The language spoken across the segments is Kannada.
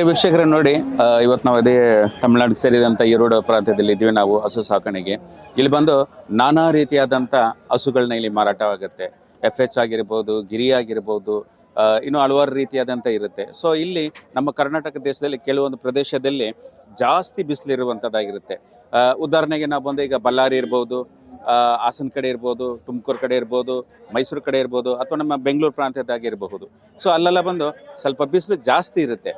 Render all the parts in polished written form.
ವೀಕ್ಷಕರೇ ನೋಡಿ, ಇವತ್ತು ನಾವು ಅದೇ ತಮಿಳುನಾಡಿಗೆ ಸೇರಿದಂಥ ಈರೋಡು ಪ್ರಾಂತ್ಯದಲ್ಲಿ ಇದ್ದೀವಿ. ನಾವು ಹಸು ಸಾಕಾಣಿಕೆ ಇಲ್ಲಿ ಬಂದು ನಾನಾ ರೀತಿಯಾದಂಥ ಹಸುಗಳನ್ನ ಇಲ್ಲಿ ಮಾರಾಟವಾಗುತ್ತೆ. FH ಆಗಿರ್ಬೋದು, ಗಿರಿ ಆಗಿರ್ಬೋದು, ಇನ್ನೂ ಹಲವಾರು ರೀತಿಯಾದಂಥ ಇರುತ್ತೆ. ಸೊ ಇಲ್ಲಿ ನಮ್ಮ ಕರ್ನಾಟಕ ದೇಶದಲ್ಲಿ ಕೆಲವೊಂದು ಪ್ರದೇಶದಲ್ಲಿ ಜಾಸ್ತಿ ಬಿಸಿಲಿರುವಂಥದ್ದಾಗಿರುತ್ತೆ. ಉದಾಹರಣೆಗೆ ನಾವು ಬಂದು ಈಗ ಬಳ್ಳಾರಿ ಇರ್ಬೋದು, ಹಾಸನ ಕಡೆ ಇರ್ಬೋದು, ತುಮಕೂರು ಕಡೆ ಇರ್ಬೋದು, ಮೈಸೂರು ಕಡೆ ಇರ್ಬೋದು, ಅಥವಾ ನಮ್ಮ ಬೆಂಗಳೂರು ಪ್ರಾಂತ್ಯದಾಗಿರಬಹುದು. ಸೊ ಅಲ್ಲೆಲ್ಲ ಬಂದು ಸ್ವಲ್ಪ ಬಿಸಿಲು ಜಾಸ್ತಿ ಇರುತ್ತೆ.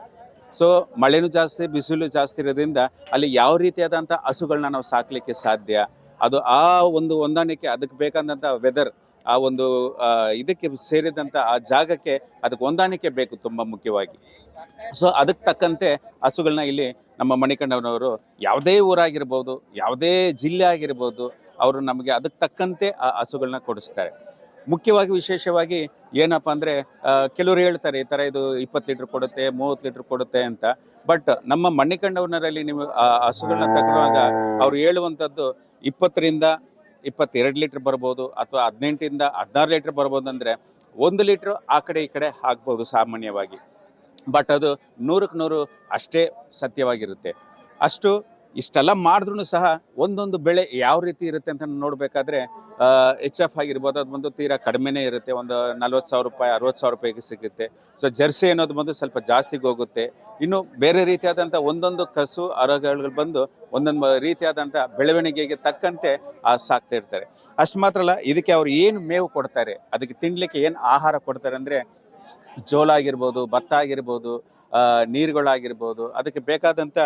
ಸೊ ಮಳೆನೂ ಜಾಸ್ತಿ, ಬಿಸಿಲು ಜಾಸ್ತಿ ಇರೋದ್ರಿಂದ ಅಲ್ಲಿ ಯಾವ ರೀತಿಯಾದಂಥ ಹಸುಗಳನ್ನ ನಾವು ಸಾಕಲಿಕ್ಕೆ ಸಾಧ್ಯ, ಅದು ಆ ಒಂದು ಹೊಂದಾಣಿಕೆ, ಅದಕ್ಕೆ ಬೇಕಾದಂಥ ವೆದರ್, ಆ ಒಂದು ಇದಕ್ಕೆ ಸೇರಿದಂಥ ಆ ಜಾಗಕ್ಕೆ ಅದಕ್ಕೆ ಹೊಂದಾಣಿಕೆ ಬೇಕು ತುಂಬ ಮುಖ್ಯವಾಗಿ. ಸೊ ಅದಕ್ಕೆ ತಕ್ಕಂತೆ ಹಸುಗಳನ್ನ ಇಲ್ಲಿ ನಮ್ಮ ಮಣಿಕಂಠನವರು ಯಾವುದೇ ಊರಾಗಿರ್ಬೋದು, ಯಾವುದೇ ಜಿಲ್ಲೆ ಆಗಿರ್ಬೋದು, ಅವರು ನಮಗೆ ಅದಕ್ಕೆ ತಕ್ಕಂತೆ ಆ ಹಸುಗಳನ್ನ ಕೊಡಿಸ್ತಾರೆ. ಮುಖ್ಯವಾಗಿ ವಿಶೇಷವಾಗಿ ಏನಪ್ಪ ಅಂದರೆ, ಕೆಲವರು ಹೇಳ್ತಾರೆ ಈ ಥರ ಇದು 20 ಲೀಟ್ರ್ ಕೊಡುತ್ತೆ, 30 ಲೀಟ್ರ್ ಕೊಡುತ್ತೆ ಅಂತ. ಬಟ್ ನಮ್ಮ ಮಣಿಕಂಠನವರಲ್ಲಿ ನೀವು ಆ ಹಸುಗಳನ್ನ ತಗೊಳ್ಳುವಾಗ ಅವ್ರು ಹೇಳುವಂಥದ್ದು 20ರಿಂದ 22 ಲೀಟ್ರ್ ಬರ್ಬೋದು, ಅಥವಾ 18ರಿಂದ 16 ಲೀಟ್ರ್ ಬರ್ಬೋದು. ಅಂದರೆ 1 ಲೀಟ್ರ್ ಆ ಕಡೆ ಈ ಕಡೆ ಆಗ್ಬೋದು ಸಾಮಾನ್ಯವಾಗಿ. ಬಟ್ ಅದು 100ಕ್ಕೆ 100 ಅಷ್ಟೇ ಸತ್ಯವಾಗಿರುತ್ತೆ. ಅಷ್ಟು ಇಷ್ಟೆಲ್ಲ ಮಾಡಿದ್ರೂ ಸಹ ಒಂದೊಂದು ಬೆಳೆ ಯಾವ ರೀತಿ ಇರುತ್ತೆ ಅಂತ ನೋಡಬೇಕಾದ್ರೆ, HF ಆಗಿರ್ಬೋದು, ಅದು ಬಂದು ತೀರಾ ಕಡಿಮೆನೇ ಇರುತ್ತೆ. ಒಂದು 40,000 ರೂಪಾಯಿ, 60,000 ರೂಪಾಯಿಗೆ ಸಿಗುತ್ತೆ. ಸೊ ಜರ್ಸಿ ಅನ್ನೋದು ಬಂದು ಸ್ವಲ್ಪ ಜಾಸ್ತಿಗೆ ಹೋಗುತ್ತೆ. ಇನ್ನು ಬೇರೆ ರೀತಿಯಾದಂಥ ಒಂದೊಂದು ಕಸು ಆರೋಗ್ಯಗಳು ಬಂದು ಒಂದೊಂದು ರೀತಿಯಾದಂಥ ಬೆಳವಣಿಗೆಗೆ ತಕ್ಕಂತೆ ಸಾಕ್ತಾ ಇರ್ತಾರೆ. ಅಷ್ಟು ಮಾತ್ರ ಅಲ್ಲ, ಇದಕ್ಕೆ ಅವ್ರು ಏನು ಮೇವು ಕೊಡ್ತಾರೆ, ಅದಕ್ಕೆ ತಿನ್ನಲಿಕ್ಕೆ ಏನು ಆಹಾರ ಕೊಡ್ತಾರೆ ಅಂದರೆ, ಜೋಳ ಆಗಿರ್ಬೋದು, ಭತ್ತ ಆಗಿರ್ಬೋದು, ನೀರುಗಳಾಗಿರ್ಬೋದು, ಅದಕ್ಕೆ ಬೇಕಾದಂಥ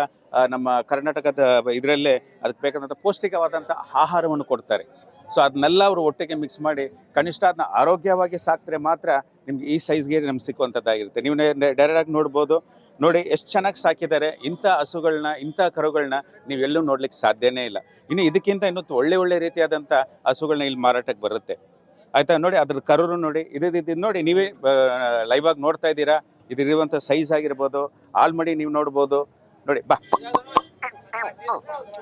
ನಮ್ಮ ಕರ್ನಾಟಕದ ಇದರಲ್ಲೇ ಅದಕ್ಕೆ ಬೇಕಾದಂಥ ಪೌಷ್ಟಿಕವಾದಂಥ ಆಹಾರವನ್ನು ಕೊಡ್ತಾರೆ. ಸೊ ಅದನ್ನೆಲ್ಲ ಅವರು ಒಟ್ಟಿಗೆ ಮಿಕ್ಸ್ ಮಾಡಿ ಕನಿಷ್ಠ ಅದನ್ನ ಆರೋಗ್ಯವಾಗಿ ಸಾಕಿದ್ರೆ ಮಾತ್ರ ನಿಮ್ಗೆ ಈ ಸೈಜ್ಗೆ ನಮ್ಗೆ ಸಿಕ್ಕುವಂಥದ್ದಾಗಿರುತ್ತೆ. ನೀವು ಡೈರೆಕ್ಟಾಗಿ ನೋಡ್ಬೋದು. ನೋಡಿ ಎಷ್ಟು ಚೆನ್ನಾಗಿ ಸಾಕಿದ್ದಾರೆ. ಇಂಥ ಹಸುಗಳನ್ನ, ಇಂಥ ಕರುಗಳನ್ನ ನೀವು ಎಲ್ಲೂ ನೋಡ್ಲಿಕ್ಕೆ ಸಾಧ್ಯನೇ ಇಲ್ಲ. ಇನ್ನು ಇದಕ್ಕಿಂತ ಇನ್ನೂ ಒಳ್ಳೆ ರೀತಿಯಾದಂಥ ಹಸುಗಳನ್ನ ಇಲ್ಲಿ ಮಾರಾಟಕ್ಕೆ ಬರುತ್ತೆ. ಆಯ್ತಾ? ನೋಡಿ ಅದ್ರ ಕರು ನೋಡಿ, ಇದು ನೋಡಿ, ನೀವೇ ಲೈವ್ ಆಗಿ ನೋಡ್ತಾ ಇದ್ದೀರಾ. ಇದಿರುವಂಥ ಸೈಜ್ ಆಗಿರ್ಬೋದು, ಆಲ್ಮಡಿ ನೀವು ನೋಡ್ಬೋದು. ನೋಡಿ ಬಾ,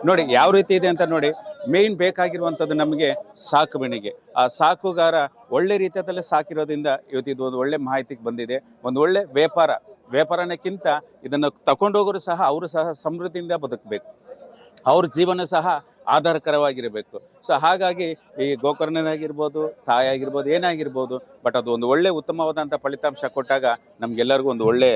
ನೋಡಿ ಯಾವ ರೀತಿ ಇದೆ ಅಂತ ನೋಡಿ. ಮೇನ್ ಬೇಕಾಗಿರುವಂಥದ್ದು ನಮಗೆ ಸಾಕುವಣಿಗೆ. ಆ ಸಾಕುಗಾರ ಒಳ್ಳೆ ರೀತಿಯಲ್ಲೇ ಸಾಕಿರೋದ್ರಿಂದ ಇವತ್ತು ಇದು ಒಂದು ಒಳ್ಳೆ ಮಾಹಿತಿಗೆ ಬಂದಿದೆ. ಒಂದು ಒಳ್ಳೆ ವ್ಯಾಪಾರನಕ್ಕಿಂತ ಇದನ್ನು ತಗೊಂಡೋಗೋರು ಸಹ ಅವರು ಸಹ ಸಮೃದ್ಧಿಯಿಂದ ಬದುಕಬೇಕು, ಅವ್ರ ಜೀವನ ಸಹ ಆಧಾರಕರವಾಗಿರಬೇಕು. ಸೊ ಹಾಗಾಗಿ ಈ ಗೋಕರ್ಣನಾಗಿರ್ಬೋದು, ತಾಯಿ ಆಗಿರ್ಬೋದು, ಏನಾಗಿರ್ಬೋದು, ಬಟ್ ಅದು ಒಂದು ಒಳ್ಳೆ ಉತ್ತಮವಾದಂಥ ಫಲಿತಾಂಶ ಕೊಟ್ಟಾಗ ನಮಗೆಲ್ಲರಿಗೂ ಒಂದು ಒಳ್ಳೆ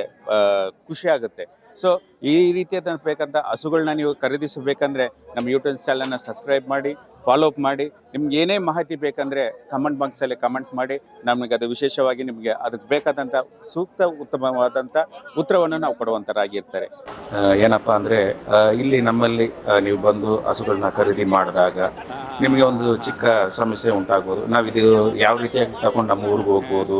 ಖುಷಿ ಆಗುತ್ತೆ. ಸೊ ಈ ರೀತಿಯಾದ ಬೇಕಂತ ಹಸುಗಳನ್ನ ನೀವು ಖರೀದಿಸಬೇಕಂದ್ರೆ ನಮ್ಮ ಯೂಟ್ಯೂಬ್ ಚಾನಲ್ನ ಸಬ್ಸ್ಕ್ರೈಬ್ ಮಾಡಿ, ಫಾಲೋ ಅಪ್ ಮಾಡಿ. ನಿಮ್ಗೆ ಏನೇ ಮಾಹಿತಿ ಬೇಕಂದರೆ ಕಮೆಂಟ್ ಬಾಕ್ಸಲ್ಲಿ ಕಮೆಂಟ್ ಮಾಡಿ. ನಮಗೆ ಅದು ವಿಶೇಷವಾಗಿ ನಿಮಗೆ ಅದಕ್ಕೆ ಬೇಕಾದಂಥ ಉತ್ತಮವಾದಂಥ ಉತ್ತರವನ್ನು ನಾವು ಕೊಡುವಂಥರಾಗಿರ್ತಾರೆ. ಏನಪ್ಪ ಅಂದರೆ, ಇಲ್ಲಿ ನಮ್ಮಲ್ಲಿ ನೀವು ಬಂದು ಹಸುಗಳನ್ನ ಖರೀದಿ ಮಾಡಿದಾಗ ನಿಮಗೆ ಒಂದು ಚಿಕ್ಕ ಸಮಸ್ಯೆ ಉಂಟಾಗ್ಬೋದು. ನಾವಿದು ಯಾವ ರೀತಿಯಾಗಿ ತಗೊಂಡು ನಮ್ಮ ಊರಿಗೆ ಹೋಗ್ಬೋದು,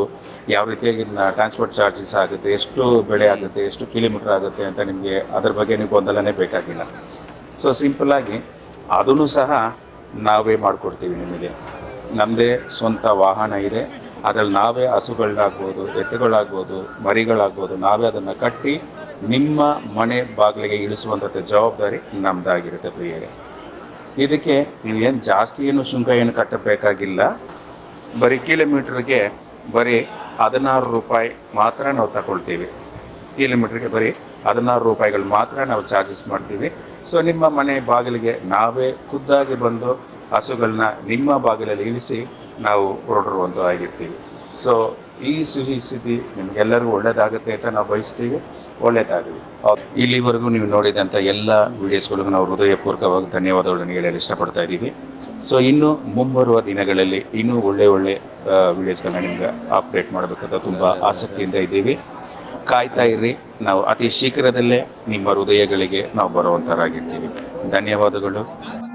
ಯಾವ ರೀತಿಯಾಗಿ ಟ್ರಾನ್ಸ್ಪೋರ್ಟ್ ಚಾರ್ಜಸ್ ಆಗುತ್ತೆ, ಎಷ್ಟು ಬೆಳೆ ಆಗುತ್ತೆ, ಎಷ್ಟು ಕಿಲೋಮೀಟ್ರ್ ಆಗುತ್ತೆ ಅಂತ ನಿಮಗೆ ಅದ್ರ ಬಗ್ಗೆ ನೀವು ಗೊಂದಲನೇ ಬೇಕಾಗಿಲ್ಲ. ಸೊ ಸಿಂಪಲ್ಲಾಗಿ ಅದನ್ನು ಸಹ ನಾವೇ ಮಾಡಿಕೊಡ್ತೀವಿ ನಿಮಗೆ. ನಮ್ಮದೇ ಸ್ವಂತ ವಾಹನ ಇದೆ, ಅದರಲ್ಲಿ ನಾವೇ ಹಸುಗಳಾಗ್ಬೋದು, ಎತ್ತುಗಳಾಗ್ಬೋದು, ಮರಿಗಳಾಗ್ಬೋದು, ನಾವೇ ಅದನ್ನು ಕಟ್ಟಿ ನಿಮ್ಮ ಮನೆ ಬಾಗಿಲಿಗೆ ಇಳಿಸುವಂಥದ್ದು ಜವಾಬ್ದಾರಿ ನಮ್ಮದಾಗಿರುತ್ತೆ ಪ್ರಿಯರೇ. ಇದಕ್ಕೆ ನೀವು ಏನು ಜಾಸ್ತಿ ಶುಂಕ ಕಟ್ಟಬೇಕಾಗಿಲ್ಲ. ಬರೀ ಕಿಲೋಮೀಟ್ರಿಗೆ ಬರೀ 16 ರೂಪಾಯಿ ಮಾತ್ರ ನಾವು ತಗೊಳ್ತೀವಿ. ಕಿಲೋಮೀಟ್ರಿಗೆ ಬರೀ 16 ರೂಪಾಯಿಗಳು ಮಾತ್ರ ನಾವು ಚಾರ್ಜಸ್ ಮಾಡ್ತೀವಿ. ಸೊ ನಿಮ್ಮ ಮನೆ ಬಾಗಿಲಿಗೆ ನಾವೇ ಖುದ್ದಾಗಿ ಬಂದು ಹಸುಗಳನ್ನ ನಿಮ್ಮ ಬಾಗಿಲಲ್ಲಿ ಇಳಿಸಿ ನಾವು ಹೊರಡಿರುವಂಥದ್ದಾಗಿರ್ತೀವಿ. ಸೊ ಈ ಸ್ಥಿತಿ ನಿಮಗೆಲ್ಲರಿಗೂ ಒಳ್ಳೆಯದಾಗುತ್ತೆ ಅಂತ ನಾವು ಬಯಸ್ತೀವಿ. ಒಳ್ಳೆಯದಾಗಲಿ. ಇಲ್ಲಿವರೆಗೂ ನೀವು ನೋಡಿದಂಥ ಎಲ್ಲ ವೀಡಿಯೋಸ್ಗಳಿಗೂ ನಾವು ಹೃದಯಪೂರ್ವಕವಾಗಿ ಧನ್ಯವಾದಗಳನ್ನು ಹೇಳಲು ಇಷ್ಟಪಡ್ತಾ ಇದ್ದೀವಿ. ಸೊ ಇನ್ನು ಮುಂಬರುವ ದಿನಗಳಲ್ಲಿ ಇನ್ನೂ ಒಳ್ಳೆ ವೀಡಿಯೋಸ್ಗಳನ್ನ ನಿಮ್ಗೆ ಅಪ್ಡೇಟ್ ಮಾಡಬೇಕಂತ ತುಂಬ ಆಸಕ್ತಿಯಿಂದ ಇದ್ದೀವಿ. ಕಾಯ್ತಾ ಇರ್ರಿ. ನಾವು ಅತಿ ಶೀಘ್ರದಲ್ಲೇ ನಿಮ್ಮ ಹೃದಯಗಳಿಗೆ ನಾವು ಬರುವಂಥರಾಗಿರ್ತೀವಿ. ಧನ್ಯವಾದಗಳು.